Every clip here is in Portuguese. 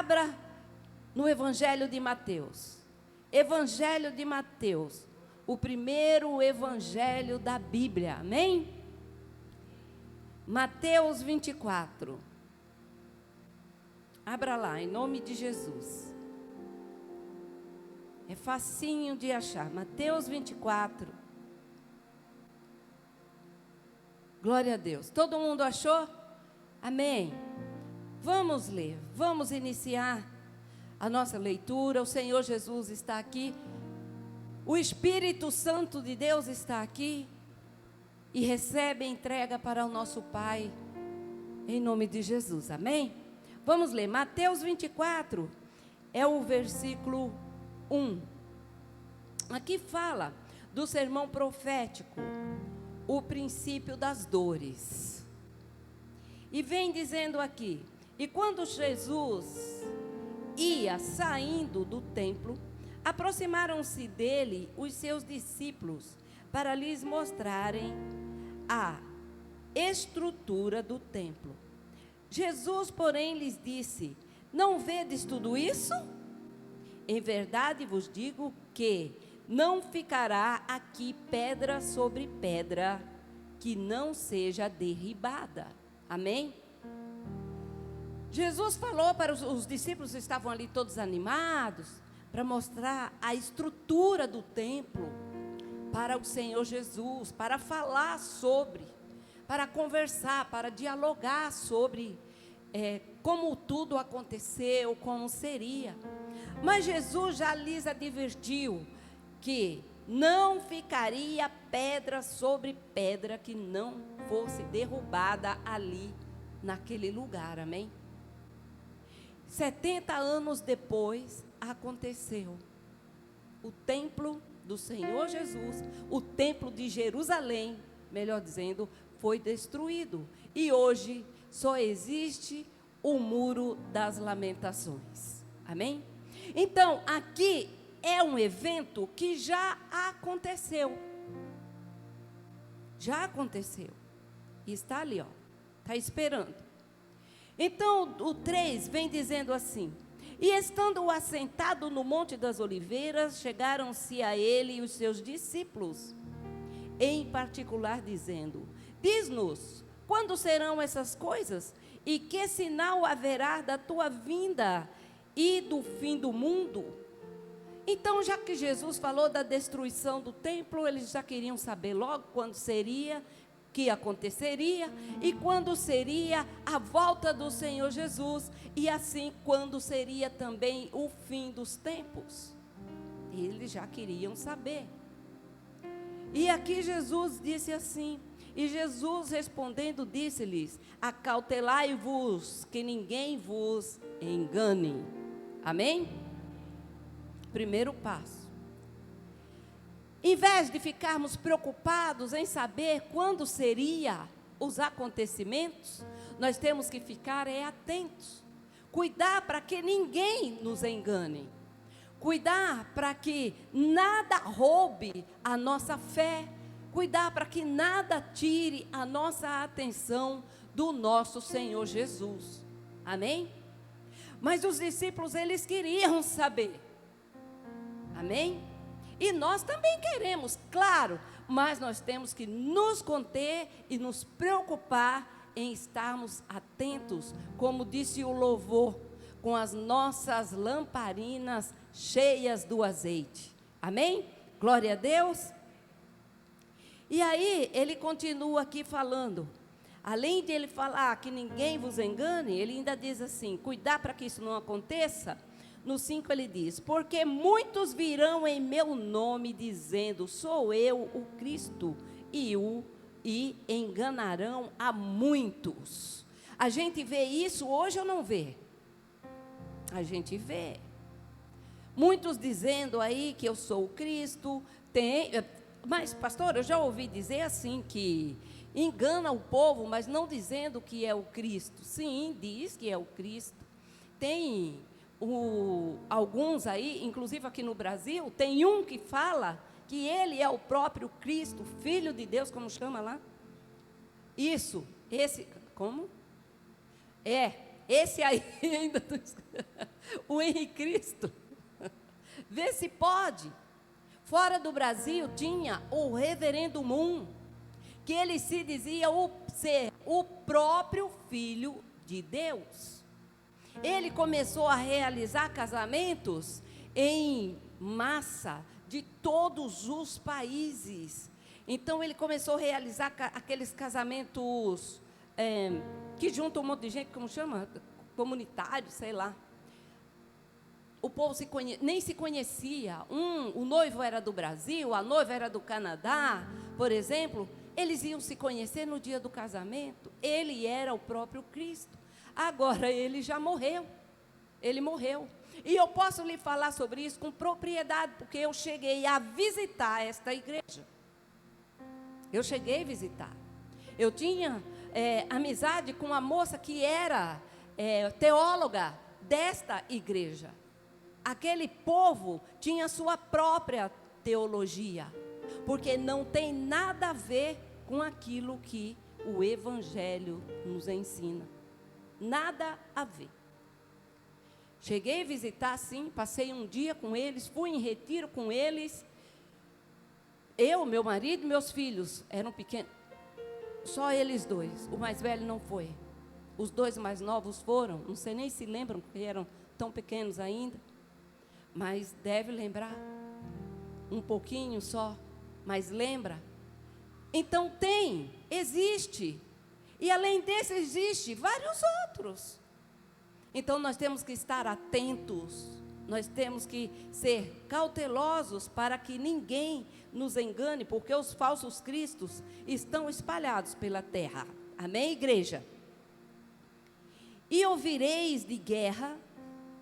Abra no Evangelho de Mateus. Evangelho de Mateus, o primeiro evangelho da Bíblia, amém? Mateus 24. Abra lá, em nome de Jesus. É facinho de achar. Mateus 24. Glória a Deus. Todo mundo achou? Amém. Vamos ler, vamos iniciar a nossa leitura. O Senhor Jesus está aqui. O Espírito Santo de Deus está aqui. E recebe a entrega para o nosso Pai. Em nome de Jesus, amém? Vamos ler, Mateus 24, é o versículo 1. Aqui fala do sermão profético, o princípio das dores. E vem dizendo aqui, e quando Jesus ia saindo do templo, aproximaram-se dele os seus discípulos, para lhes mostrarem a estrutura do templo. Jesus, porém, lhes disse: não vedes tudo isso? Em verdade vos digo que não ficará aqui pedra sobre pedra que não seja derribada. Amém? Jesus falou para os discípulos, estavam ali todos animados, para mostrar a estrutura do templo para o Senhor Jesus, para falar sobre, para conversar, para dialogar sobre como tudo aconteceu, como seria. Mas Jesus já lhes advertiu que não ficaria pedra sobre pedra que não fosse derrubada ali, naquele lugar, amém? 70 anos depois, aconteceu. O templo do Senhor Jesus, o templo de Jerusalém, melhor dizendo, foi destruído. E hoje só existe o muro das lamentações. Amém? Então, aqui é um evento que já aconteceu. Já aconteceu. E está ali, ó. Está esperando. Então, o 3 vem dizendo assim: e estando assentado no Monte das Oliveiras, chegaram-se a ele e os seus discípulos, em particular dizendo: diz-nos, quando serão essas coisas? E que sinal haverá da tua vinda e do fim do mundo? Então, já que Jesus falou da destruição do templo, eles já queriam saber logo quando seria, que aconteceria, e quando seria a volta do Senhor Jesus, e assim quando seria também o fim dos tempos. Eles já queriam saber. E aqui Jesus disse assim, e Jesus respondendo disse-lhes: acautelai-vos, que ninguém vos engane. Amém? Primeiro passo. Em vez de ficarmos preocupados em saber quando seria os acontecimentos, nós temos que ficar atentos. Cuidar para que ninguém nos engane. Cuidar para que nada roube a nossa fé. Cuidar para que nada tire a nossa atenção do nosso Senhor Jesus. Amém? Mas os discípulos, eles queriam saber. Amém? E nós também queremos, claro, mas nós temos que nos conter e nos preocupar em estarmos atentos, como disse o louvor, com as nossas lamparinas cheias do azeite. Amém? Glória a Deus. E aí, ele continua aqui falando, além de ele falar que ninguém vos engane, ele ainda diz assim, cuidar para que isso não aconteça. No 5 ele diz, porque muitos virão em meu nome dizendo, sou eu o Cristo, e enganarão a muitos. A gente vê isso hoje ou não vê? A gente vê. Muitos dizendo aí que eu sou o Cristo, mas pastor, eu já ouvi dizer assim que engana o povo, mas não dizendo que é o Cristo. Sim, diz que é o Cristo. Tem alguns aí, inclusive aqui no Brasil, tem um que fala que ele é o próprio Cristo, Filho de Deus, como chama lá? Esse aí ainda o Henrique Cristo. Vê se pode. Fora do Brasil tinha o Reverendo Moon, que ele se dizia ser o próprio Filho de Deus. Ele começou a realizar casamentos em massa de todos os países. Então ele começou a realizar aqueles casamentos que juntam um monte de gente, como chama? Comunitário, sei lá. O povo nem se conhecia. O noivo era do Brasil, a noiva era do Canadá, por exemplo. Eles iam se conhecer no dia do casamento. Ele era o próprio Cristo. Agora ele já morreu. Ele morreu. E eu posso lhe falar sobre isso com propriedade, porque eu cheguei a visitar esta igreja. Eu cheguei a visitar. Eu tinha amizade com uma moça que era teóloga desta igreja. Aquele povo tinha sua própria teologia, porque não tem nada a ver com aquilo que o Evangelho nos ensina. Nada a ver. Cheguei a visitar, sim, passei um dia com eles, fui em retiro com eles. Eu, meu marido e meus filhos eram pequenos. Só eles dois. O mais velho não foi. Os dois mais novos foram. Não sei nem se lembram, porque eram tão pequenos ainda. Mas deve lembrar. Um pouquinho só. Mas lembra. Então existe. E além desse, existe vários outros. Então nós temos que estar atentos. Nós temos que ser cautelosos para que ninguém nos engane, porque os falsos cristos estão espalhados pela terra. Amém, igreja? E ouvireis de guerra,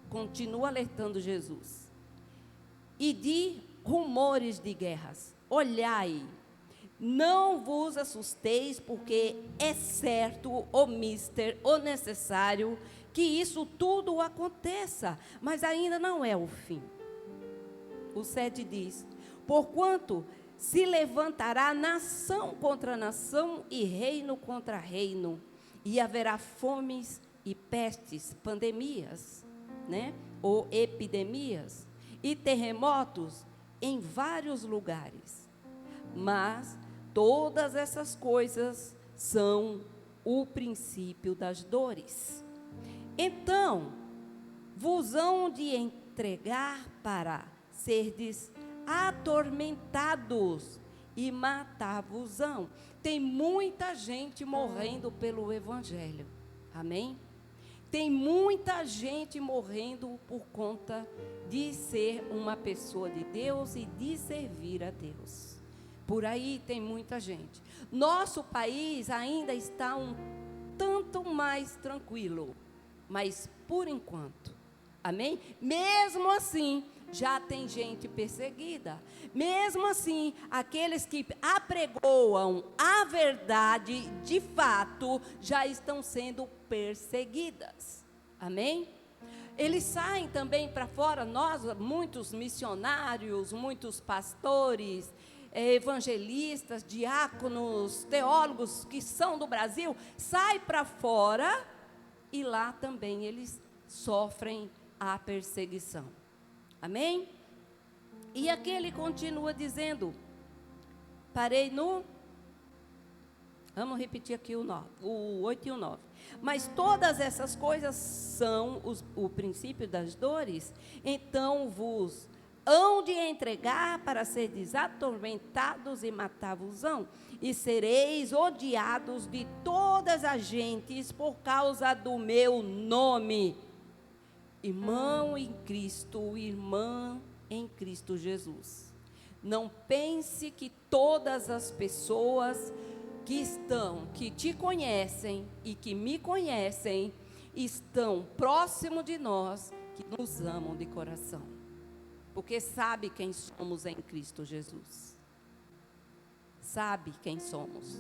continua alertando Jesus, e de rumores de guerras. Olhai, não vos assusteis, porque é certo, o mister, o necessário, que isso tudo aconteça, mas ainda não é o fim. O 7 diz: porquanto se levantará nação contra nação e reino contra reino, e haverá fomes e pestes, pandemias, né? Ou epidemias, e terremotos em vários lugares. Mas todas essas coisas são o princípio das dores. Então, vos hão de entregar para serdes atormentados e matar-vos-ão. Tem muita gente morrendo pelo Evangelho. Amém? Tem muita gente morrendo por conta de ser uma pessoa de Deus e de servir a Deus. Por aí tem muita gente. Nosso país ainda está um tanto mais tranquilo, mas por enquanto, amém? Mesmo assim, já tem gente perseguida. Mesmo assim, aqueles que apregoam a verdade, de fato, já estão sendo perseguidas. Amém? Eles saem também para fora, muitos missionários, muitos pastores, evangelistas, diáconos, teólogos que são do Brasil, saem para fora e lá também eles sofrem a perseguição. Amém? E aqui ele continua dizendo, vamos repetir aqui o 8 e o 9. Mas todas essas coisas são o princípio das dores, então vos hão de entregar para serdes atormentados e matar-vos-ão, e sereis odiados de todas as gentes por causa do meu nome. Irmão em Cristo, irmã em Cristo Jesus. Não pense que todas as pessoas que te conhecem e que me conhecem, estão próximo de nós, que nos amam de coração. Porque sabe quem somos em Cristo Jesus. Sabe quem somos.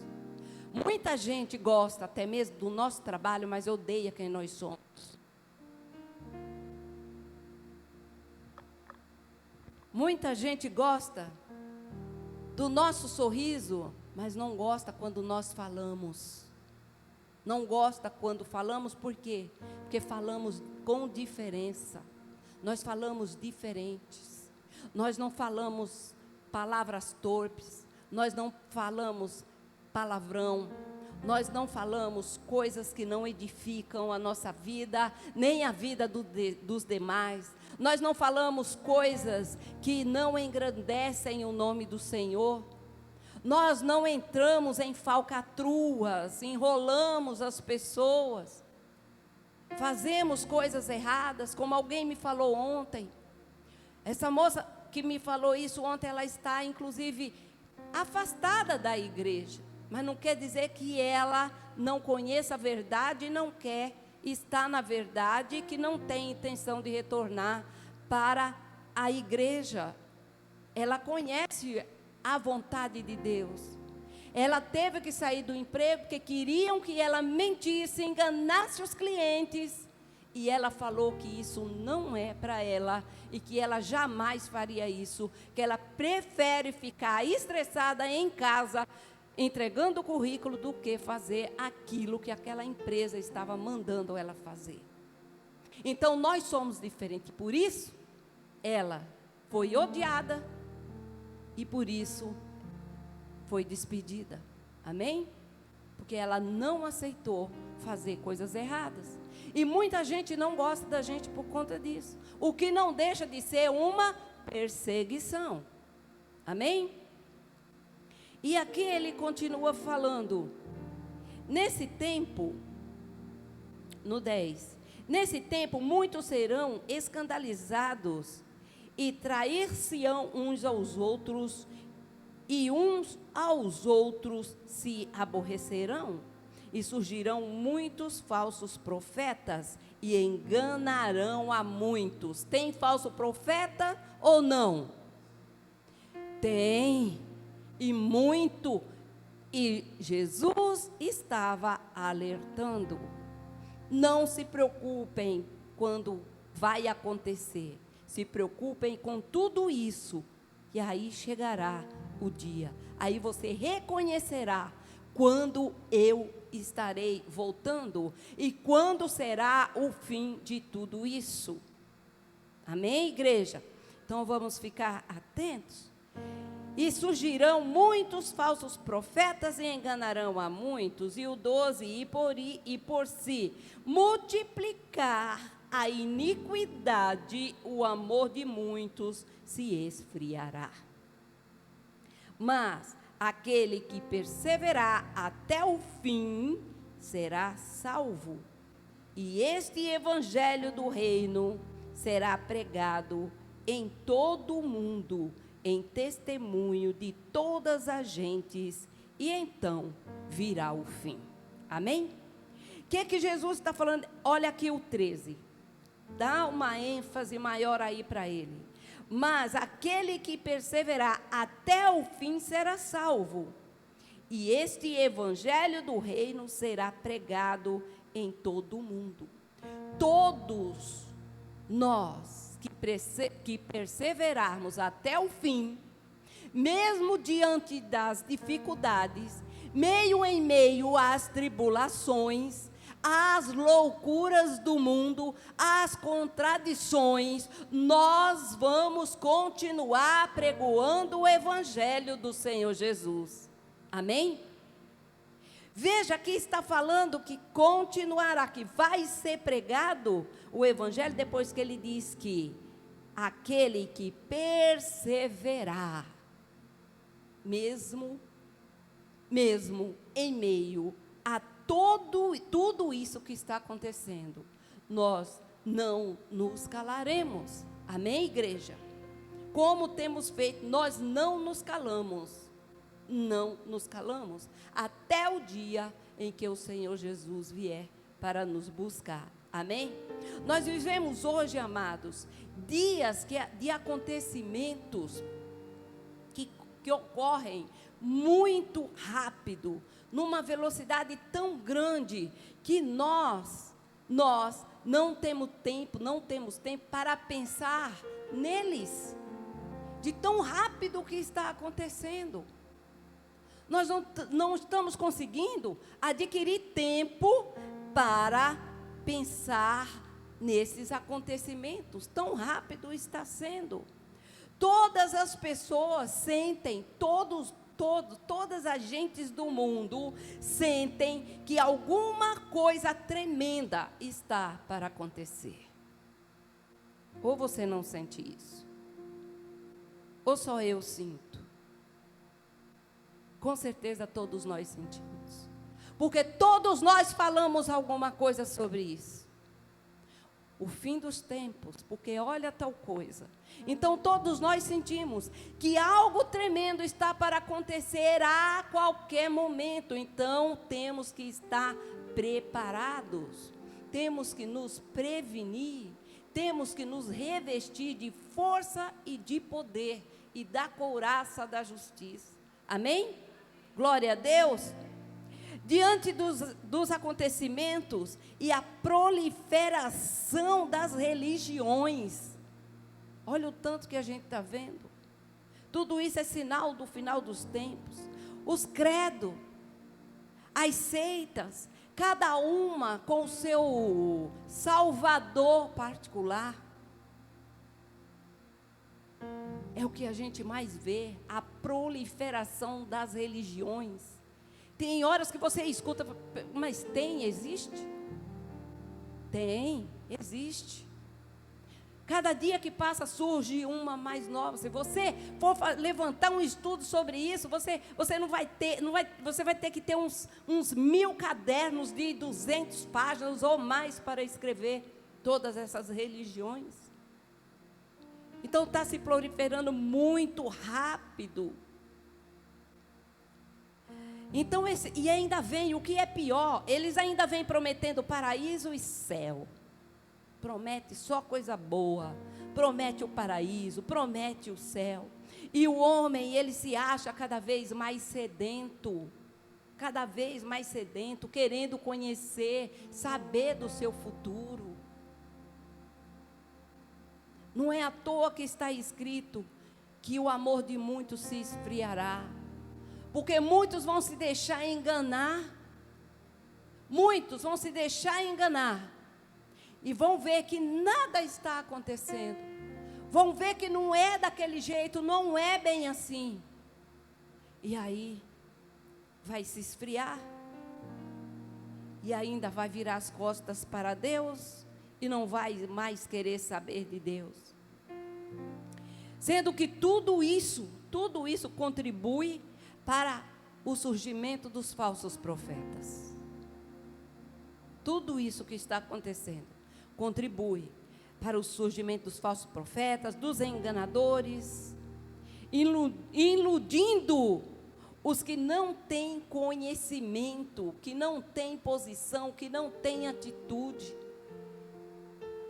Muita gente gosta até mesmo do nosso trabalho, mas odeia quem nós somos. Muita gente gosta do nosso sorriso, mas não gosta quando nós falamos. Não gosta quando falamos, por quê? Porque falamos com diferença. nós falamos diferentes. Nós não falamos palavras torpes, nós não falamos palavrão, nós não falamos coisas que não edificam a nossa vida, nem a vida dos demais. Nós não falamos coisas que não engrandecem o nome do Senhor. Nós não entramos em falcatruas, enrolamos as pessoas. Fazemos coisas erradas, como alguém me falou ontem. Essa moça que me falou isso ontem, ela está, inclusive, afastada da igreja. Mas não quer dizer que ela não conheça a verdade e não quer estar na verdade, que não tem intenção de retornar para a igreja. Ela conhece a vontade de Deus. Ela teve que sair do emprego porque queriam que ela mentisse, enganasse os clientes. E ela falou que isso não é para ela e que ela jamais faria isso, que ela prefere ficar estressada em casa, entregando o currículo, do que fazer aquilo que aquela empresa estava mandando ela fazer. Então, nós somos diferentes. Por isso, ela foi odiada e por isso foi despedida. Amém? Porque ela não aceitou fazer coisas erradas. E muita gente não gosta da gente por conta disso. O que não deixa de ser uma perseguição. Amém? E aqui ele continua falando. Nesse tempo, no 10, nesse tempo muitos serão escandalizados e trair-se-ão uns aos outros, e uns aos outros se aborrecerão, e surgirão muitos falsos profetas e enganarão a muitos. Tem falso profeta ou não? Tem, e muito. E Jesus estava alertando. Não se preocupem quando vai acontecer. Se preocupem com tudo isso, e aí chegará o dia. Aí você reconhecerá quando eu estarei voltando e quando será o fim de tudo isso. Amém, igreja? Então vamos ficar atentos. E surgirão muitos falsos profetas e enganarão a muitos. E o 12, e por si multiplicar a iniquidade, o amor de muitos se esfriará. Mas aquele que perseverar até o fim será salvo. E este evangelho do reino será pregado em todo o mundo, em testemunho de todas as gentes, e então virá o fim. Amém? O que Jesus está falando? Olha aqui o 13. Dá uma ênfase maior aí para ele. Mas aquele que perseverar até o fim será salvo. E este evangelho do reino será pregado em todo o mundo. Todos nós que perseverarmos até o fim, mesmo diante das dificuldades, meio em meio às tribulações, às loucuras do mundo, às contradições, nós vamos continuar pregoando o evangelho do Senhor Jesus. Amém? Veja que está falando que continuará, que vai ser pregado o evangelho, depois que ele diz que aquele que perseverar, mesmo em meio a tudo isso que está acontecendo, nós não nos calaremos. Amém, igreja? Como temos feito, nós não nos calamos. Não nos calamos até o dia em que o Senhor Jesus vier para nos buscar. Amém? Nós vivemos hoje, amados, dias de acontecimentos que ocorrem muito rápido, numa velocidade tão grande, que nós não temos tempo para pensar neles, de tão rápido que está acontecendo. Nós não estamos conseguindo adquirir tempo para pensar nesses acontecimentos. Tão rápido está sendo. Todas as pessoas sentem, todas as gentes do mundo sentem que alguma coisa tremenda está para acontecer. Ou você não sente isso? Ou só eu sinto? Com certeza todos nós sentimos. Porque todos nós falamos alguma coisa sobre isso. O fim dos tempos, porque olha tal coisa. Então todos nós sentimos que algo tremendo está para acontecer a qualquer momento. Então temos que estar preparados. Temos que nos prevenir. Temos que nos revestir de força e de poder e da couraça da justiça. Amém? Glória a Deus. Diante dos acontecimentos e a proliferação das religiões, olha o tanto que a gente está vendo. Tudo isso é sinal do final dos tempos. Os credos, as seitas, cada uma com o seu salvador particular. É o que a gente mais vê, a proliferação das religiões. Tem horas que você escuta, mas existe? Tem, existe. Cada dia que passa surge uma mais nova. Se você for levantar um estudo sobre isso, você não vai ter, você vai ter que ter uns 1000 cadernos de 200 páginas ou mais para escrever todas essas religiões. Então está se proliferando muito rápido. Então, e ainda vem, o que é pior, eles ainda vêm prometendo paraíso e céu. Promete só coisa boa, promete o paraíso, promete o céu. E o homem, ele se acha cada vez mais sedento, querendo conhecer, saber do seu futuro. Não é à toa que está escrito que o amor de muitos se esfriará. Porque muitos vão se deixar enganar. Muitos vão se deixar enganar. E vão ver que nada está acontecendo. Vão ver que não é daquele jeito, não é bem assim. E aí, vai se esfriar. E ainda vai virar as costas para Deus. E não vai mais querer saber de Deus. Sendo que tudo isso contribui para o surgimento dos falsos profetas. Tudo isso que está acontecendo contribui para o surgimento dos falsos profetas, dos enganadores, iludindo os que não têm conhecimento, que não têm posição, que não têm atitude.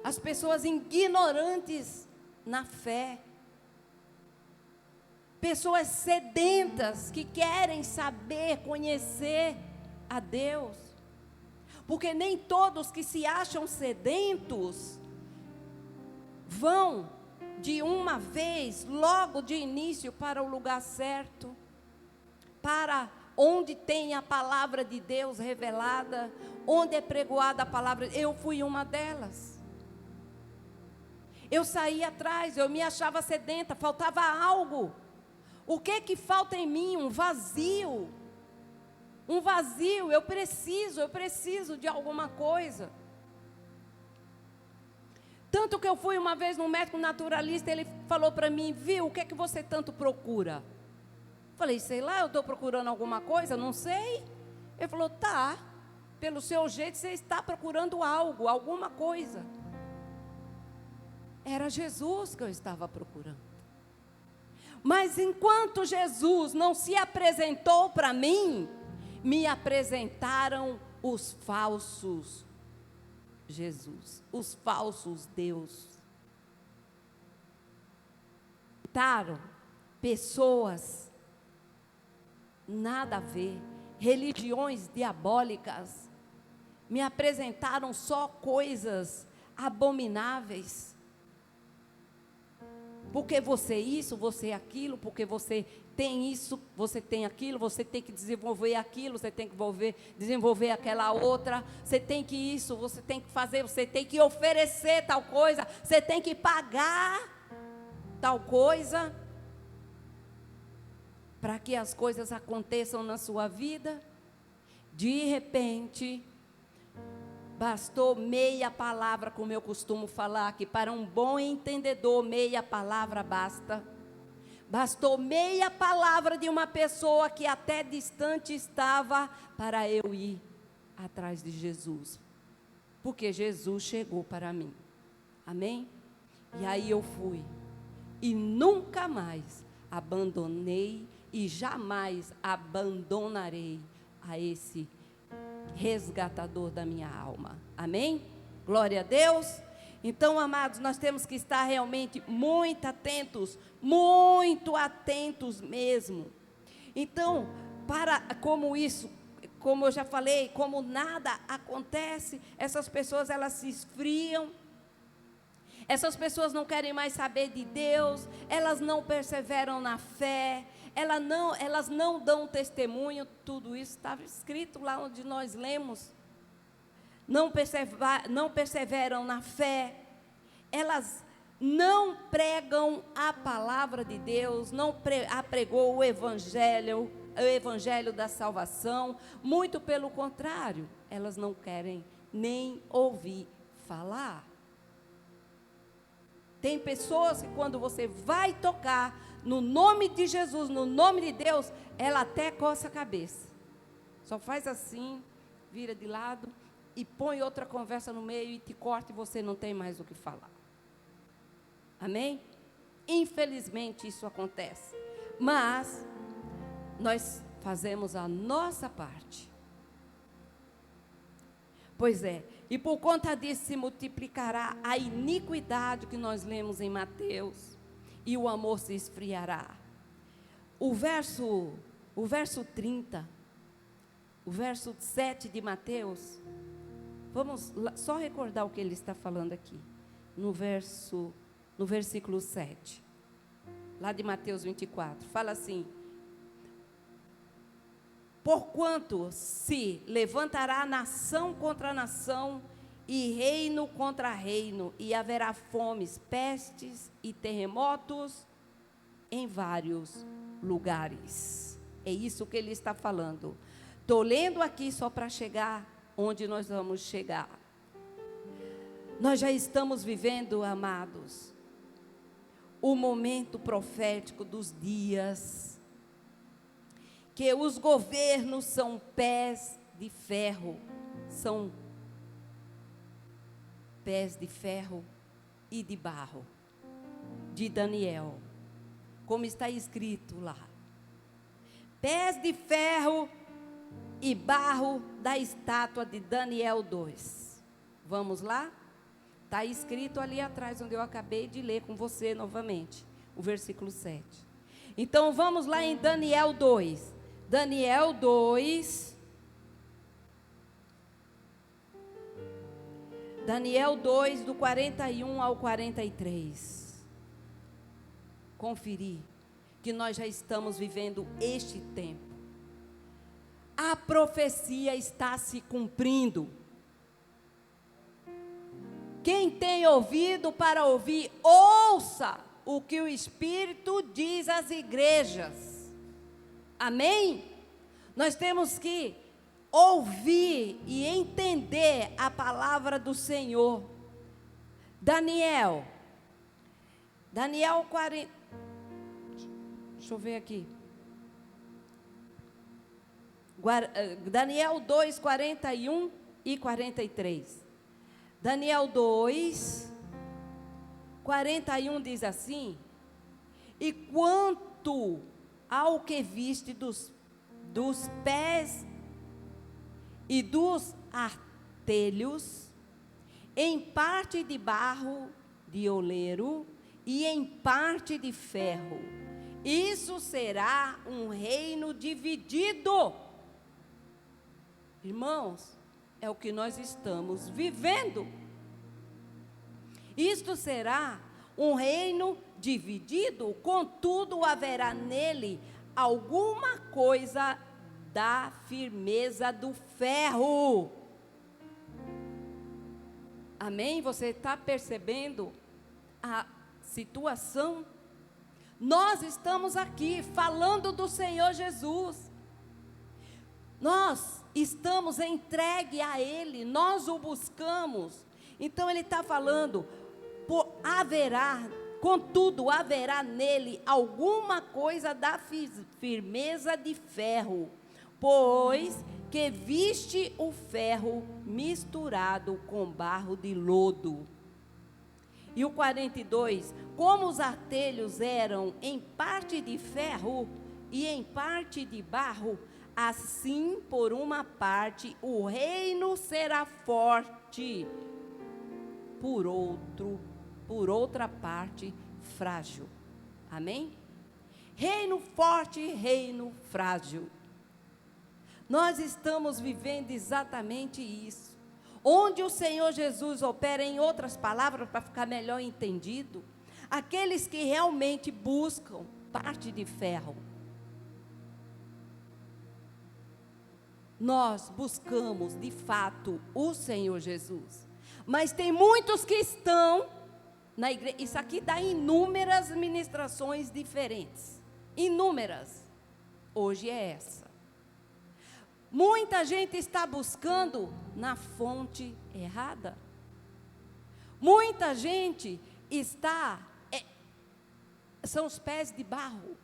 As pessoas ignorantes na fé. Pessoas sedentas que querem saber, conhecer a Deus. Porque nem todos que se acham sedentos vão de uma vez, logo de início, para o lugar certo, para onde tem a palavra de Deus revelada, onde é pregoada a palavra. Eu fui uma delas. Eu saí atrás, eu me achava sedenta, faltava algo. O que falta em mim? Um vazio. Um vazio, eu preciso de alguma coisa. Tanto que eu fui uma vez num médico naturalista, ele falou para mim, viu, o que é que você tanto procura? Falei, sei lá, eu estou procurando alguma coisa, não sei. Ele falou, tá, pelo seu jeito você está procurando algo, alguma coisa. Era Jesus que eu estava procurando. Mas enquanto Jesus não se apresentou para mim, me apresentaram os falsos Jesus, os falsos Deus. Apresentaram pessoas nada a ver, religiões diabólicas, me apresentaram só coisas abomináveis. porque você isso, você aquilo, porque você tem isso, você tem aquilo, você tem que desenvolver aquilo, você tem que desenvolver aquela outra, você tem que isso, você tem que fazer, você tem que oferecer tal coisa, você tem que pagar tal coisa, para que as coisas aconteçam na sua vida. De repente, bastou meia palavra, como eu costumo falar, que para um bom entendedor, meia palavra basta. Bastou meia palavra de uma pessoa que até distante estava, para eu ir atrás de Jesus. Porque Jesus chegou para mim. Amém? E aí eu fui. E nunca mais abandonei e jamais abandonarei a esse resgatador da minha alma. Amém? Glória a Deus. Então, amados, nós temos que estar realmente muito atentos mesmo. Então, como eu já falei, como nada acontece, essas pessoas, elas se esfriam. Essas pessoas não querem mais saber de Deus, elas não perseveram na fé, elas não dão testemunho. Tudo isso estava escrito lá onde nós lemos. Não perseveram na fé, elas não pregam a palavra de Deus, não pregou o evangelho da salvação, muito pelo contrário, elas não querem nem ouvir falar. Tem pessoas que quando você vai tocar no nome de Jesus, no nome de Deus, ela até coça a cabeça, só faz assim, vira de lado e põe outra conversa no meio e te corta e você não tem mais o que falar. Amém? Infelizmente isso acontece, mas nós fazemos a nossa parte. Pois é, e por conta disso se multiplicará a iniquidade que nós lemos em Mateus, e o amor se esfriará. O verso 30, o verso 7 de Mateus, vamos só recordar o que ele está falando aqui, no versículo 7, lá de Mateus 24, fala assim: porquanto se levantará nação contra nação, e reino contra reino, e haverá fomes, pestes e terremotos em vários lugares. É isso que ele está falando. Estou lendo aqui só para chegar onde nós vamos chegar. Nós já estamos vivendo, amados, o momento profético dos dias, que os governos são pés de ferro, são pés de ferro e de barro, de Daniel, como está escrito lá, pés de ferro e barro da estátua de Daniel 2, vamos lá? Está escrito ali atrás, onde eu acabei de ler com você novamente, o versículo 7, então vamos lá em Daniel 2, Daniel 2, do 41 ao 43. Conferir que nós já estamos vivendo este tempo. A profecia está se cumprindo. Quem tem ouvido para ouvir, ouça o que o Espírito diz às igrejas. Amém? Nós temos que ouvir e entender a palavra do Senhor. Daniel 40, deixa eu ver aqui, Daniel 2, 41 e 43, Daniel 2, 41 diz assim: e quanto ao que viste dos pés e dos artelhos, em parte de barro de oleiro e em parte de ferro, isso será um reino dividido. Irmãos, é o que nós estamos vivendo. Isto será um reino dividido, contudo haverá nele alguma coisa da firmeza do ferro. Amém? Você está percebendo a situação? Nós estamos aqui falando do Senhor Jesus. Nós estamos entregue a Ele, nós o buscamos. Então Ele está falando, contudo haverá nele alguma coisa da firmeza de ferro, pois que viste o ferro misturado com barro de lodo. E o 42, como os artelhos eram em parte de ferro e em parte de barro, assim por uma parte o reino será forte, por outra parte frágil. Amém? Reino forte, reino frágil. Nós estamos vivendo exatamente isso. Onde o Senhor Jesus opera, em outras palavras, para ficar melhor entendido, aqueles que realmente buscam parte de ferro. Nós buscamos, de fato, o Senhor Jesus. Mas tem muitos que estão na igreja. Isso aqui dá inúmeras ministrações diferentes. Inúmeras. Hoje é essa. Muita gente está buscando na fonte errada. Muita gente está... são os pés de barro.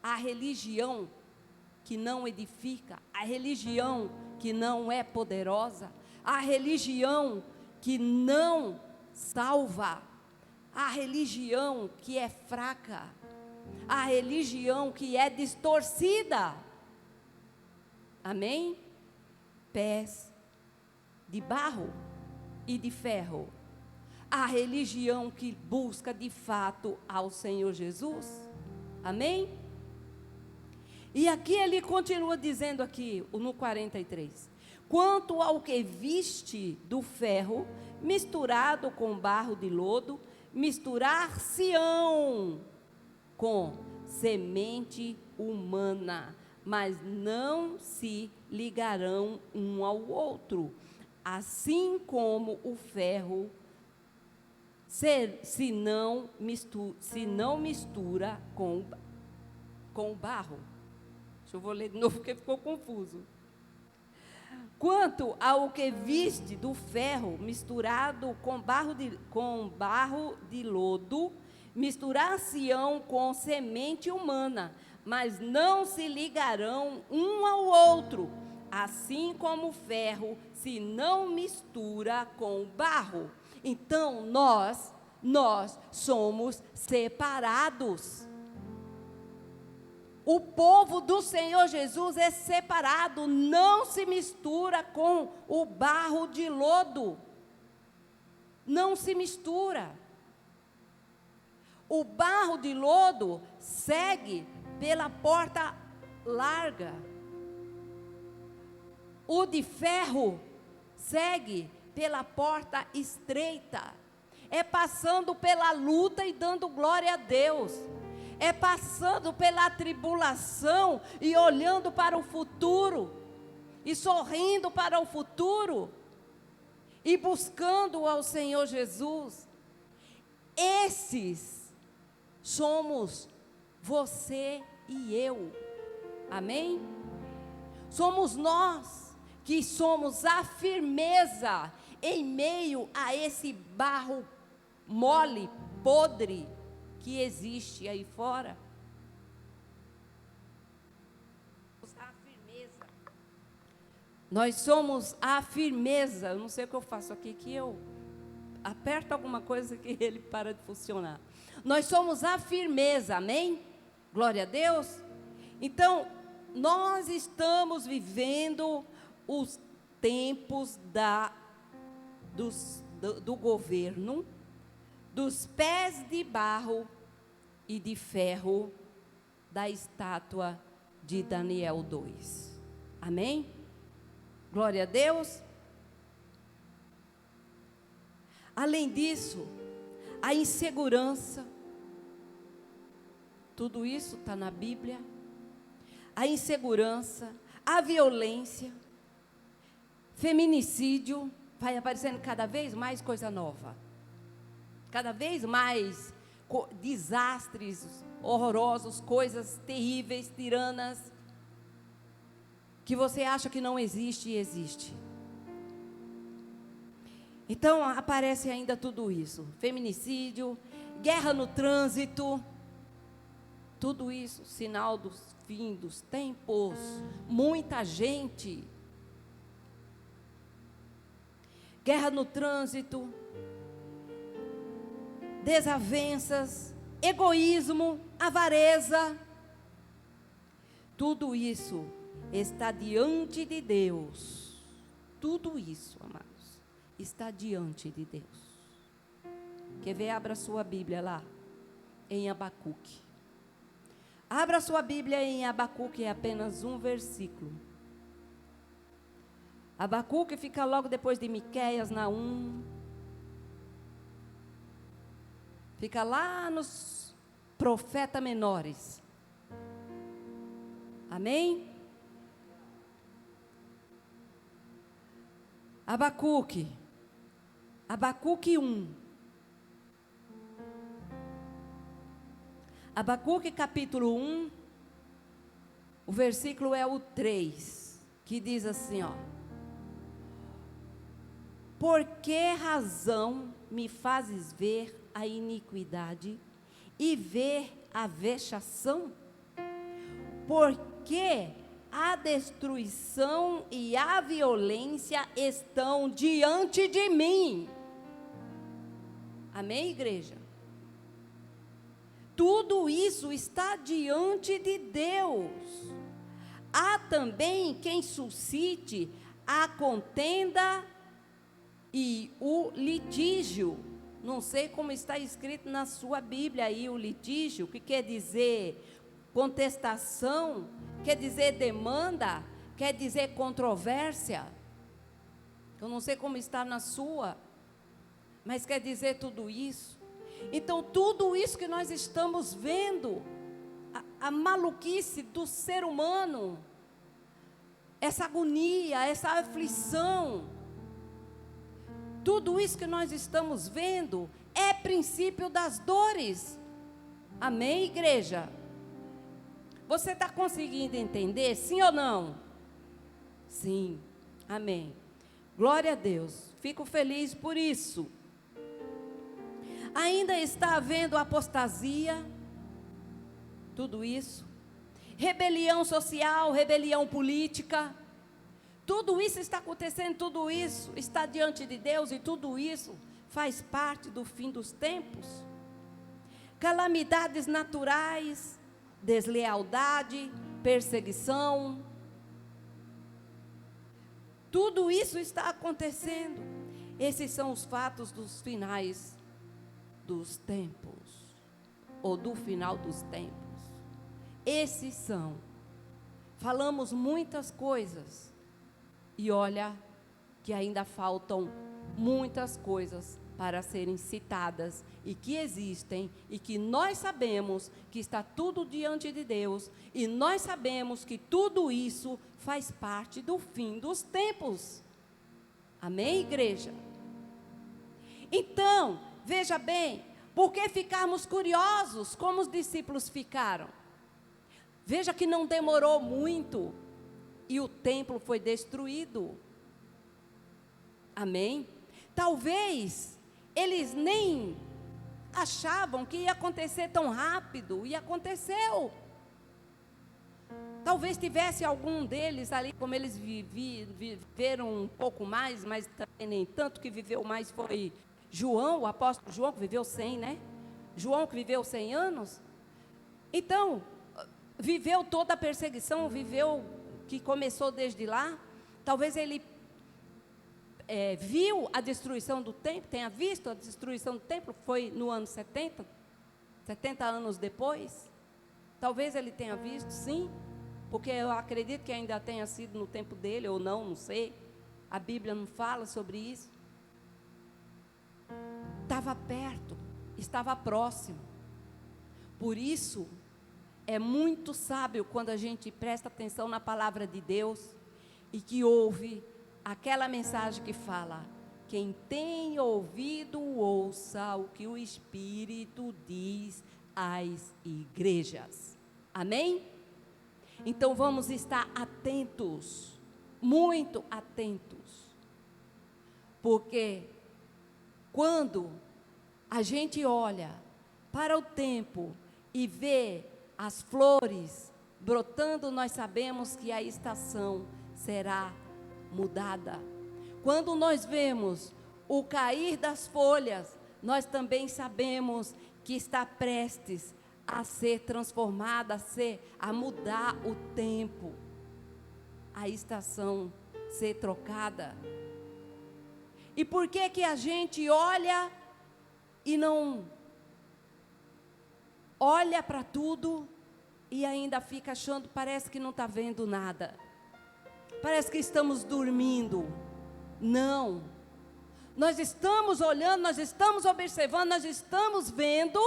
A religião que não edifica, a religião que não é poderosa, a religião que não salva, a religião que é fraca, a religião que é distorcida. Amém? Pés de barro e de ferro. A religião que busca de fato ao Senhor Jesus. Amém? E aqui ele continua dizendo aqui, no 43. Quanto ao que viste do ferro, misturado com barro de lodo, misturar-se-ão com semente humana, mas não se ligarão um ao outro, assim como o ferro se não mistura com o barro. Eu vou ler de novo porque ficou confuso. Quanto ao que viste do ferro misturado com barro de lodo, misturar-se-ão com semente humana, mas não se ligarão um ao outro, assim como o ferro se não mistura com o barro. Então nós somos separados. O povo do Senhor Jesus é separado, não se mistura com o barro de lodo. Não se mistura. O barro de lodo segue pela porta larga. O de ferro segue pela porta estreita. É passando pela luta e dando glória a Deus. É passando pela tribulação e olhando para o futuro, e sorrindo para o futuro, e buscando ao Senhor Jesus. Esses somos você e eu. Amém? Somos nós que somos a firmeza em meio a esse barro mole, podre, que existe aí fora. A firmeza. Nós somos a firmeza. Eu não sei o que eu faço aqui, que eu aperto alguma coisa que ele para de funcionar. Nós somos a firmeza, amém? Glória a Deus. Então, nós estamos vivendo os tempos do governo, dos pés de barro e de ferro da estátua de Daniel 2. Amém? Glória a Deus. Além disso, a insegurança. Tudo isso está na Bíblia. A insegurança, a violência, feminicídio, vai aparecendo cada vez mais coisa nova. Cada vez mais desastres horrorosos, coisas terríveis, tiranas, que você acha que não existe e existe. Então, aparece ainda tudo isso. Feminicídio, guerra no trânsito, tudo isso, sinal dos fim dos tempos. Muita gente. Guerra no trânsito, desavenças, egoísmo, avareza. Tudo isso está diante de Deus. Tudo isso, amados, está diante de Deus. Quer ver? Abra sua Bíblia lá, em Abacuque. Abra sua Bíblia em Abacuque, é apenas um versículo. Abacuque fica logo depois de Miqueias, Naum. Fica lá nos profetas menores. Amém? Abacuque. Abacuque 1. Abacuque capítulo 1. O versículo é o 3. Que diz assim, ó. Por que razão me fazes ver a iniquidade e ver a vexação? Porque a destruição e a violência estão diante de mim. Amém, igreja? Tudo isso está diante de Deus. Há também quem suscite a contenda e o litígio. Não sei como está escrito na sua Bíblia aí o litígio, que quer dizer contestação, quer dizer demanda, quer dizer controvérsia. Eu não sei como está na sua, mas quer dizer tudo isso. Então, tudo isso que nós estamos vendo, a maluquice do ser humano, essa agonia, essa aflição, tudo isso que nós estamos vendo é princípio das dores. Amém, igreja? Você está conseguindo entender, sim ou não? Sim, amém. Glória a Deus, fico feliz por isso. Ainda está havendo apostasia, tudo isso. Rebelião social, rebelião política. Tudo isso está acontecendo, tudo isso está diante de Deus e tudo isso faz parte do fim dos tempos. Calamidades naturais, deslealdade, perseguição. Tudo isso está acontecendo. Esses são os fatos dos finais dos tempos, ou do final dos tempos. Esses são. Falamos muitas coisas. E olha que ainda faltam muitas coisas para serem citadas e que existem e que nós sabemos que está tudo diante de Deus e nós sabemos que tudo isso faz parte do fim dos tempos. Amém, igreja? Então, veja bem, por que ficarmos curiosos como os discípulos ficaram? Veja que não demorou muito e o templo foi destruído. Amém? Talvez eles nem achavam que ia acontecer tão rápido, e aconteceu. Talvez tivesse algum deles ali, como eles viveram um pouco mais, mas também nem tanto. Que viveu mais foi João, o apóstolo João, que viveu 100, né? João que viveu 100 anos. Então, viveu toda a perseguição, viveu que começou desde lá. Talvez ele viu a destruição do templo, tenha visto a destruição do templo, foi no ano 70 anos depois. Talvez ele tenha visto, sim, porque eu acredito que ainda tenha sido no tempo dele, ou não, não sei. A Bíblia não fala sobre isso. Estava perto. estava próximo. Por isso, é muito sábio quando a gente presta atenção na palavra de Deus e que ouve aquela mensagem que fala: quem tem ouvido, ouça o que o Espírito diz às igrejas. Amém? Então vamos estar atentos, muito atentos, porque quando a gente olha para o tempo e vê as flores brotando, nós sabemos que a estação será mudada. Quando nós vemos o cair das folhas, nós também sabemos que está prestes a ser transformada, a mudar o tempo, a estação ser trocada. E por que que a gente olha e não olha para tudo e ainda fica achando, parece que não está vendo nada, parece que estamos dormindo? Não, nós estamos olhando, nós estamos observando, nós estamos vendo.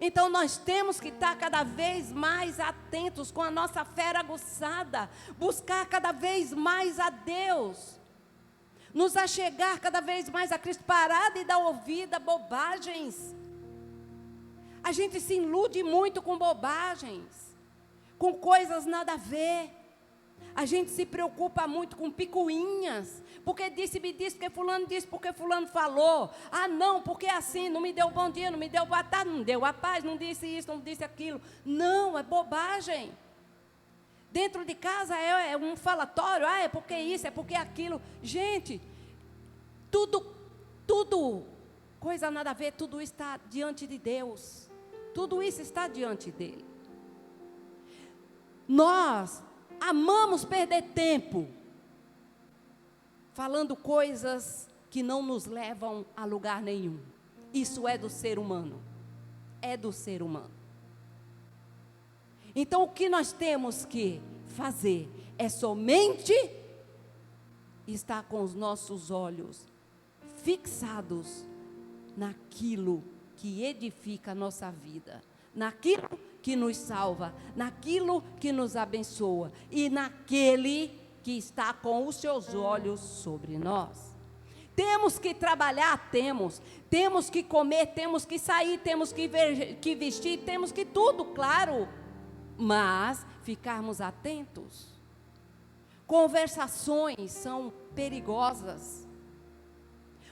Então nós temos que estar cada vez mais atentos, com a nossa fé aguçada, buscar cada vez mais a Deus, nos achegar cada vez mais a Cristo, parar de dar ouvido a bobagens. A gente se ilude muito com bobagens, com coisas nada a ver. A gente se preocupa muito com picuinhas, porque me disse, porque fulano disse, porque fulano falou. Ah, não, porque assim, não me deu bom dia, não me deu boa tarde, não deu a paz, não disse isso, não disse aquilo. Não, é bobagem. Dentro de casa é um falatório, é porque isso, é porque aquilo. Gente, tudo, coisa nada a ver, tudo está diante de Deus. Tudo isso está diante dele. Nós amamos perder tempo falando coisas que não nos levam a lugar nenhum. Isso é do ser humano. É do ser humano. Então, o que nós temos que fazer é somente estar com os nossos olhos fixados naquilo que edifica a nossa vida, naquilo que nos salva, naquilo que nos abençoa e naquele que está com os seus olhos sobre nós. Temos que trabalhar, temos que comer, temos que sair, temos que vestir, temos que tudo, claro, mas ficarmos atentos. Conversações são perigosas.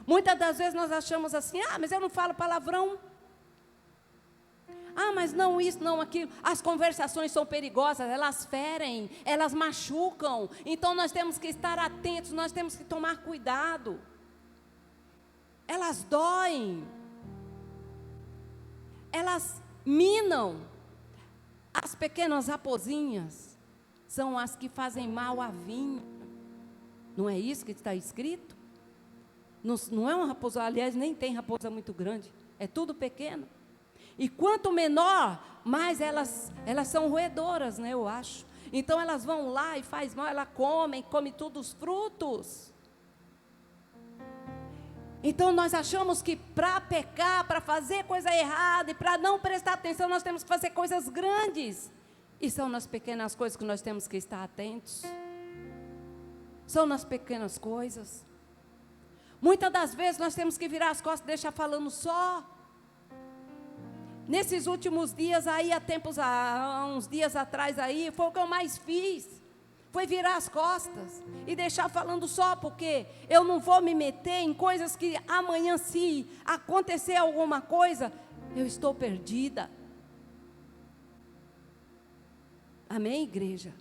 Muitas das vezes nós achamos assim: ah, mas eu não falo palavrão. Ah, mas não isso, não aquilo. As conversações são perigosas, elas ferem, elas machucam. Então nós temos que estar atentos, nós temos que tomar cuidado. Elas doem. Elas minam. As pequenas raposinhas são as que fazem mal à vinha. Não é isso que está escrito? Não é uma raposa, aliás, nem tem raposa muito grande. É tudo pequeno. E quanto menor, mais elas são roedoras, né, eu acho. Então elas vão lá e faz mal, elas come todos os frutos. Então nós achamos que para pecar, para fazer coisa errada e para não prestar atenção, nós temos que fazer coisas grandes. E são nas pequenas coisas que nós temos que estar atentos. São nas pequenas coisas. Muitas das vezes nós temos que virar as costas e deixar falando só. Nesses últimos dias aí, há uns dias atrás aí, foi o que eu mais fiz. Foi virar as costas e deixar falando só, porque eu não vou me meter em coisas que amanhã, se acontecer alguma coisa, eu estou perdida. Amém, igreja?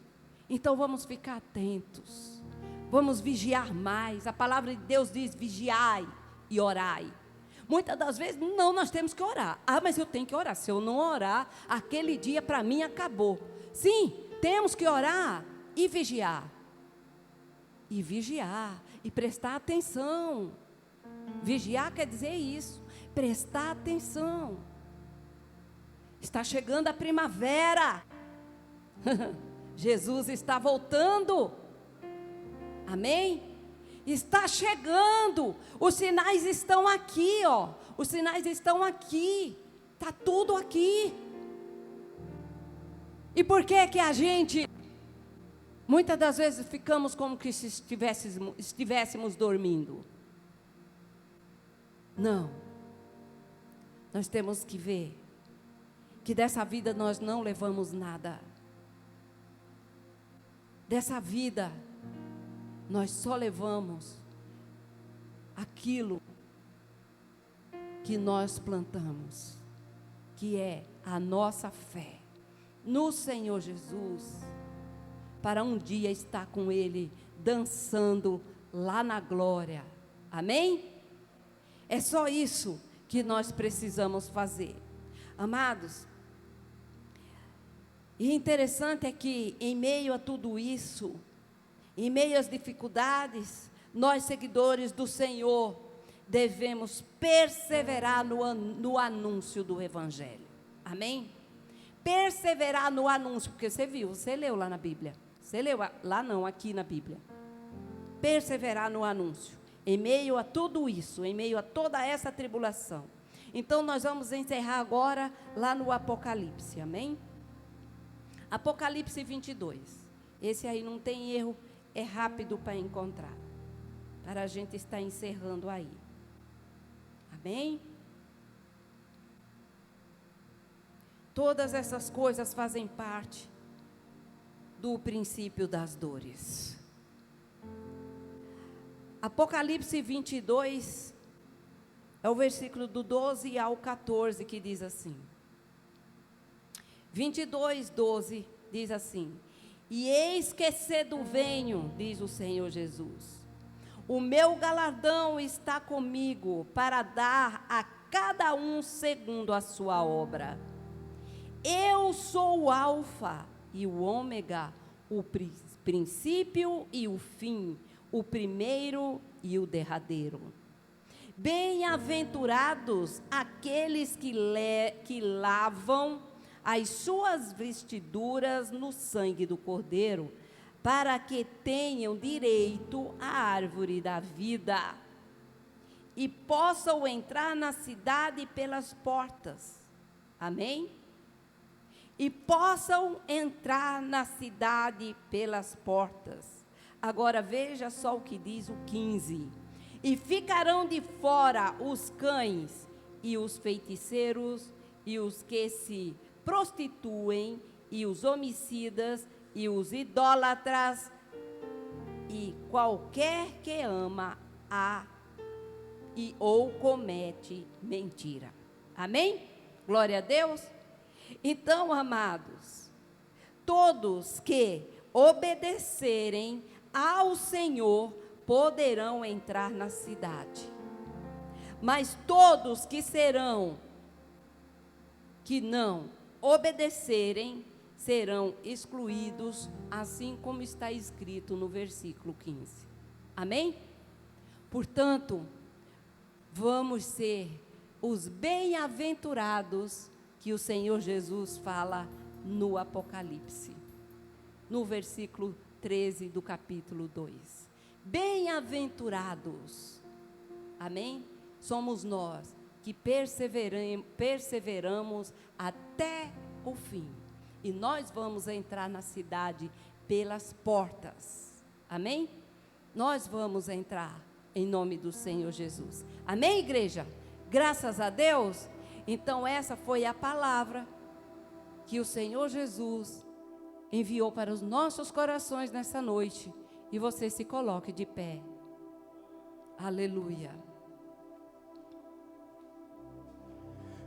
Então vamos ficar atentos. Vamos vigiar mais. A palavra de Deus diz: vigiai e orai. Muitas das vezes, não, nós temos que orar. Ah, mas eu tenho que orar. Se eu não orar, aquele dia para mim acabou. Sim, temos que orar e vigiar. E vigiar, e prestar atenção. Vigiar quer dizer isso, prestar atenção. Está chegando a primavera. Jesus está voltando. Amém? Está chegando, os sinais estão aqui, ó. Os sinais estão aqui. Está tudo aqui. E por que que a gente, muitas das vezes, ficamos como que se estivéssemos dormindo? Não. Nós temos que ver que dessa vida nós não levamos nada. Dessa vida, nós só levamos aquilo que nós plantamos, que é a nossa fé no Senhor Jesus, para um dia estar com Ele, dançando lá na glória. Amém? É só isso que nós precisamos fazer. Amados, e interessante é que em meio a tudo isso, em meio às dificuldades, nós, seguidores do Senhor, devemos perseverar no anúncio do Evangelho. Amém? Perseverar no anúncio, porque você viu, você leu lá na Bíblia. Você leu lá não, aqui na Bíblia. Perseverar no anúncio, em meio a tudo isso, em meio a toda essa tribulação. Então nós vamos encerrar agora lá no Apocalipse, amém? Apocalipse 22. Esse aí não tem erro, é rápido para encontrar. Para a gente estar encerrando aí. Amém? Todas essas coisas fazem parte do princípio das dores. Apocalipse 22, é o versículo do 12 ao 14 que diz assim. 22, 12, diz assim: E eis que cedo venho, diz o Senhor Jesus. O meu galardão está comigo para dar a cada um segundo a sua obra. Eu sou o Alfa e o Ômega, o princípio e o fim, o primeiro e o derradeiro. Bem-aventurados aqueles que lavam as suas vestiduras no sangue do Cordeiro, para que tenham direito à árvore da vida e possam entrar na cidade pelas portas. Amém? E possam entrar na cidade pelas portas. Agora veja só o que diz o 15. E ficarão de fora os cães e os feiticeiros e os que se prostituem e os homicidas e os idólatras, e qualquer que ama ou comete mentira. Amém? Glória a Deus. Então, amados, todos que obedecerem ao Senhor poderão entrar na cidade. Mas todos que não obedecerem, serão excluídos, assim como está escrito no versículo 15. Amém? Portanto, vamos ser os bem-aventurados que o Senhor Jesus fala no Apocalipse, no versículo 13 do capítulo 2. Bem-aventurados, amém? Somos nós que perseveramos até o fim. E nós vamos entrar na cidade pelas portas. Amém? Nós vamos entrar em nome do Senhor Jesus. Amém, igreja? Graças a Deus. Então essa foi a palavra que o Senhor Jesus enviou para os nossos corações nessa noite. E você se coloque de pé. Aleluia.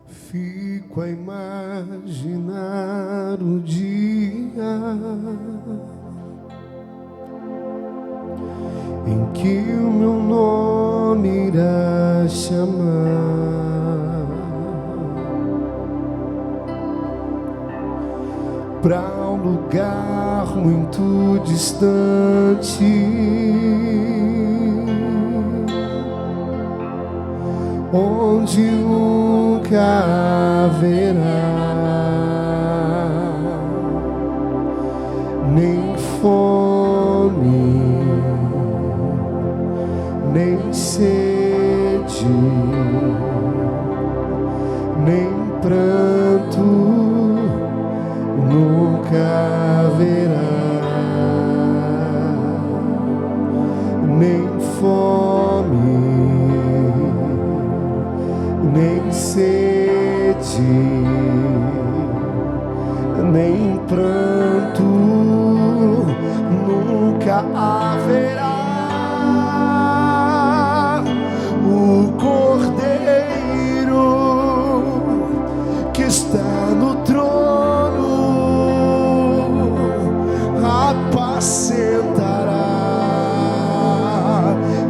Fico a imaginar o dia em que o meu nome irá chamar pra um lugar muito distante, onde nunca haverá nem fome, nem sede, pranto nunca haverá, nem fome, nem sede, nem pranto nunca haverá. O Cordeiro que está no trono apacentará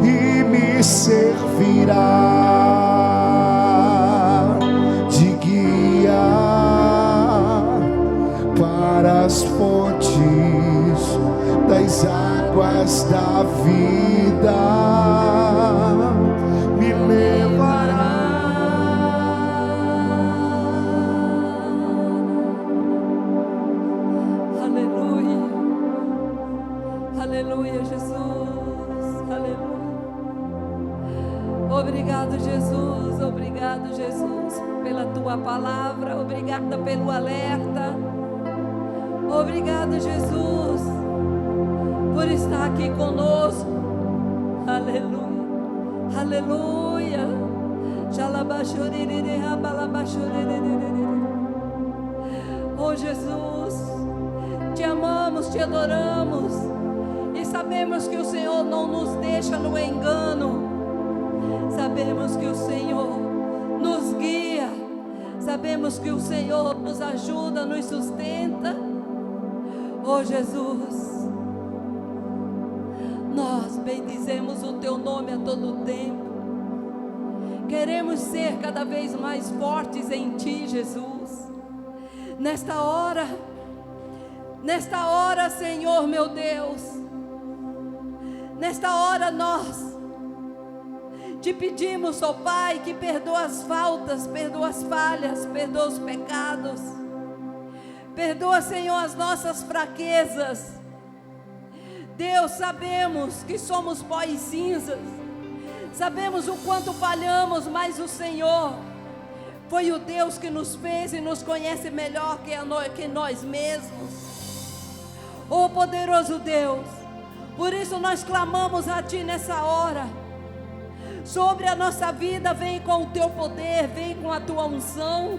e me servirá de guia para as fontes das águas da vida, me levará. Aleluia, aleluia, Jesus, aleluia. Obrigado, Jesus, obrigado, Jesus, pela tua palavra, obrigada pelo alerta. Obrigado, Jesus, por estar aqui conosco. Aleluia, aleluia. Oh Jesus, te amamos, te adoramos e sabemos que o Senhor não nos deixa no engano. Sabemos que o Senhor nos guia, sabemos que o Senhor nos ajuda, nos sustenta. Oh Jesus, nós bendizemos o teu nome a todo tempo. Queremos ser cada vez mais fortes em ti, Jesus. Nesta hora, Senhor meu Deus, nesta hora nós te pedimos, ó Pai, que perdoa as faltas, perdoa as falhas, perdoa os pecados. Perdoa, Senhor, as nossas fraquezas. Deus, sabemos que somos pó e cinzas. Sabemos o quanto falhamos, mas o Senhor foi o Deus que nos fez e nos conhece melhor que nós mesmos. Oh poderoso Deus, por isso nós clamamos a Ti nessa hora. Sobre a nossa vida, vem com o Teu poder, vem com a Tua unção,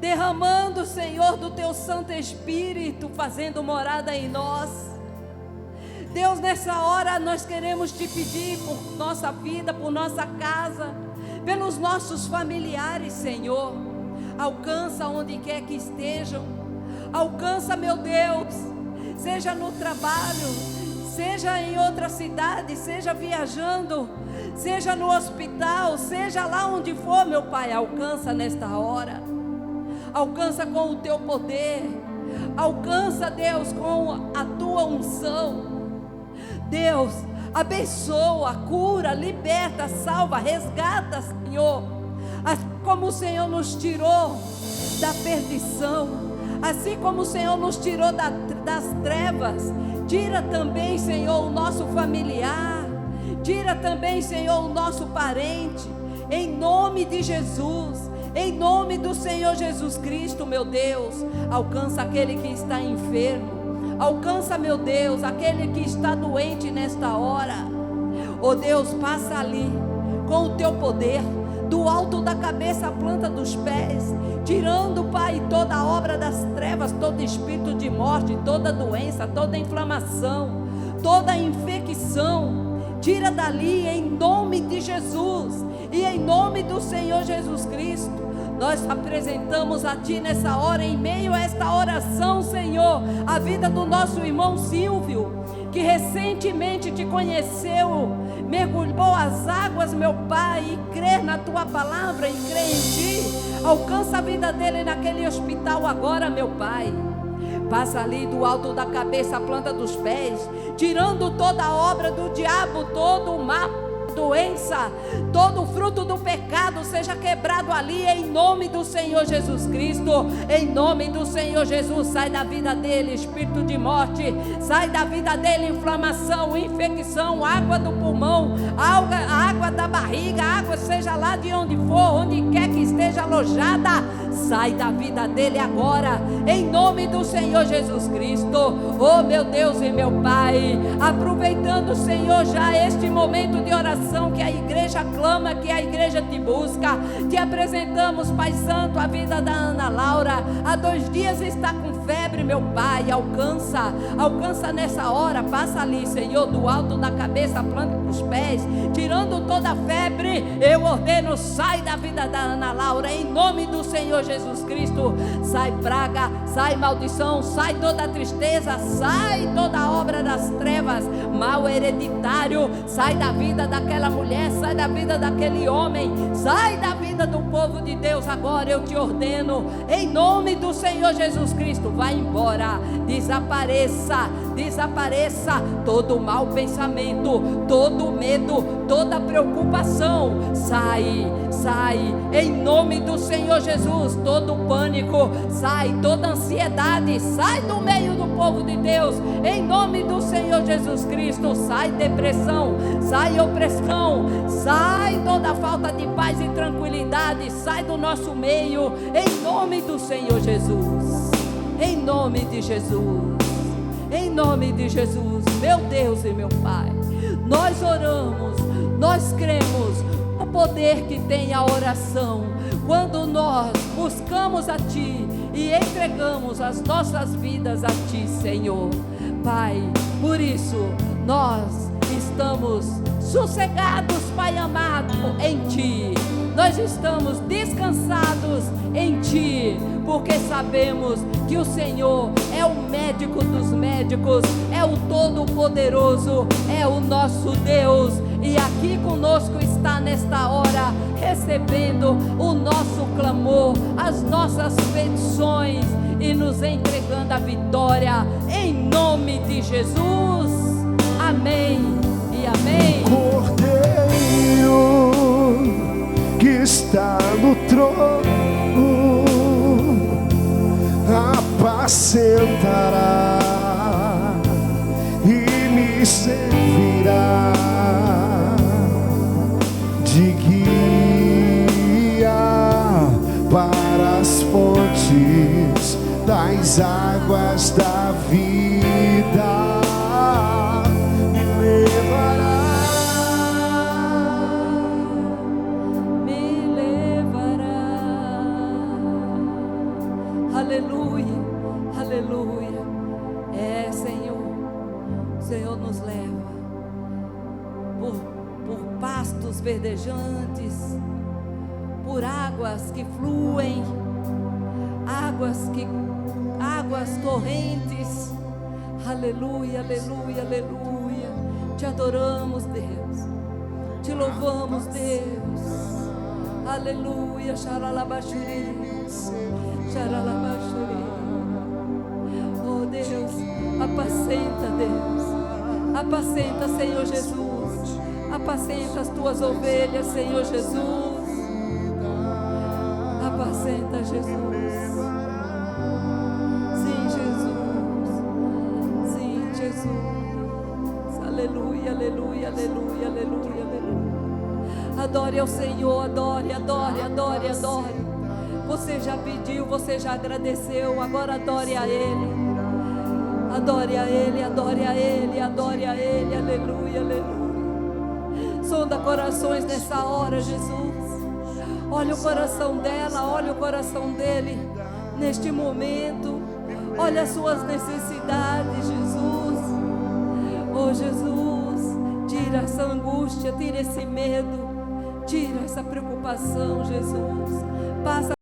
derramando, Senhor, do Teu Santo Espírito, fazendo morada em nós. Deus, nessa hora nós queremos Te pedir por nossa vida, por nossa casa, pelos nossos familiares, Senhor. Alcança onde quer que estejam. Alcança, meu Deus, seja no trabalho, seja em outra cidade, seja viajando, seja no hospital, seja lá onde for, meu Pai. Alcança nesta hora. Alcança com o Teu poder. Alcança, Deus, com a Tua unção. Deus, abençoa, cura, liberta, salva, resgata, Senhor. Assim como o Senhor nos tirou da perdição, assim como o Senhor nos tirou das trevas, tira também, Senhor, o nosso familiar, tira também, Senhor, o nosso parente, em nome de Jesus, em nome do Senhor Jesus Cristo, meu Deus. Alcança aquele que está enfermo, alcança, meu Deus, aquele que está doente nesta hora. Oh Deus, passa ali com o Teu poder, do alto da cabeça à planta dos pés, tirando, Pai, toda a obra das trevas, todo espírito de morte, toda doença, toda inflamação, toda infecção. Tira dali em nome de Jesus e em nome do Senhor Jesus Cristo. Nós apresentamos a Ti nessa hora, em meio a esta oração, Senhor, a vida do nosso irmão Silvio, que recentemente Te conheceu, mergulhou as águas, meu Pai, e crê na Tua palavra, e crê em Ti. Alcança a vida dele naquele hospital agora, meu Pai. Passa ali do alto da cabeça à planta dos pés, tirando toda a obra do diabo, todo o mal, doença, todo o fruto do pecado seja quebrado ali em nome do Senhor Jesus Cristo. Em nome do Senhor Jesus, sai da vida dele espírito de morte, sai da vida dele inflamação, infecção, água do pulmão, água da barriga, água seja lá de onde for, onde quer que esteja alojada, sai da vida dele agora, em nome do Senhor Jesus Cristo. Oh meu Deus e meu Pai, aproveitando, Senhor, já este momento de oração que a igreja clama, que a igreja te busca, te apresentamos, Pai Santo, a vida da Ana Laura. Há 2 dias está com febre, meu Pai. Alcança nessa hora, passa ali, Senhor, do alto da cabeça, planta os pés, tirando toda a febre. Eu ordeno, sai da vida da Ana Laura, em nome do Senhor Jesus Cristo. Sai praga, sai maldição, sai toda tristeza, sai toda obra das trevas, mal hereditário, sai da vida daquela mulher, sai da vida daquele homem, sai da vida do povo de Deus. Agora eu te ordeno, em nome do Senhor Jesus Cristo, vai embora, desapareça todo mau pensamento, todo medo, toda preocupação, sai, em nome do Senhor Jesus, todo pânico, sai toda ansiedade, sai do meio do povo de Deus, em nome do Senhor Jesus Cristo. Sai depressão, sai opressão, sai toda falta de paz e tranquilidade, sai do nosso meio, em nome do Senhor Jesus, em nome de Jesus, em nome de Jesus. Meu Deus e meu Pai, nós oramos, nós cremos no poder que tem a oração, quando nós buscamos a Ti e entregamos as nossas vidas a Ti, Senhor. Pai, por isso nós estamos sossegados, Pai amado, em Ti. Nós estamos descansados em Ti, porque sabemos que o Senhor é o médico dos médicos, é o Todo-Poderoso, é o nosso Deus. E aqui conosco está nesta hora, recebendo o nosso clamor, as nossas petições e nos entregando a vitória, em nome de Jesus. Amém e amém. Cordeiro que está no trono apacentará e me servirá de guia para as fontes das águas da vida. Me levará, me levará. Aleluia, aleluia. É, Senhor, o Senhor nos leva por pastos verdejantes, por águas que fluem, águas torrentes. Aleluia, aleluia, aleluia. Te adoramos, Deus. Te louvamos, Deus. Aleluia. Xaralabachuri, xaralabachuri. Oh Deus, apacenta, Deus. Apacenta, Senhor Jesus. Apacenta as tuas ovelhas, Senhor Jesus. Apacenta, Jesus. Sim, Jesus. Sim, Jesus. Aleluia, aleluia, aleluia, aleluia, aleluia. Adore ao Senhor, adore, adore, adore, adore. Você já pediu, você já agradeceu, agora adore a Ele. Adore a Ele, adore a Ele, adore a Ele, aleluia, aleluia. Sonda corações nessa hora, Jesus. Olha o coração dela, olha o coração dele neste momento. Olha as suas necessidades, Jesus. Oh Jesus, tira essa angústia, tira esse medo, tira essa preocupação, Jesus. Passa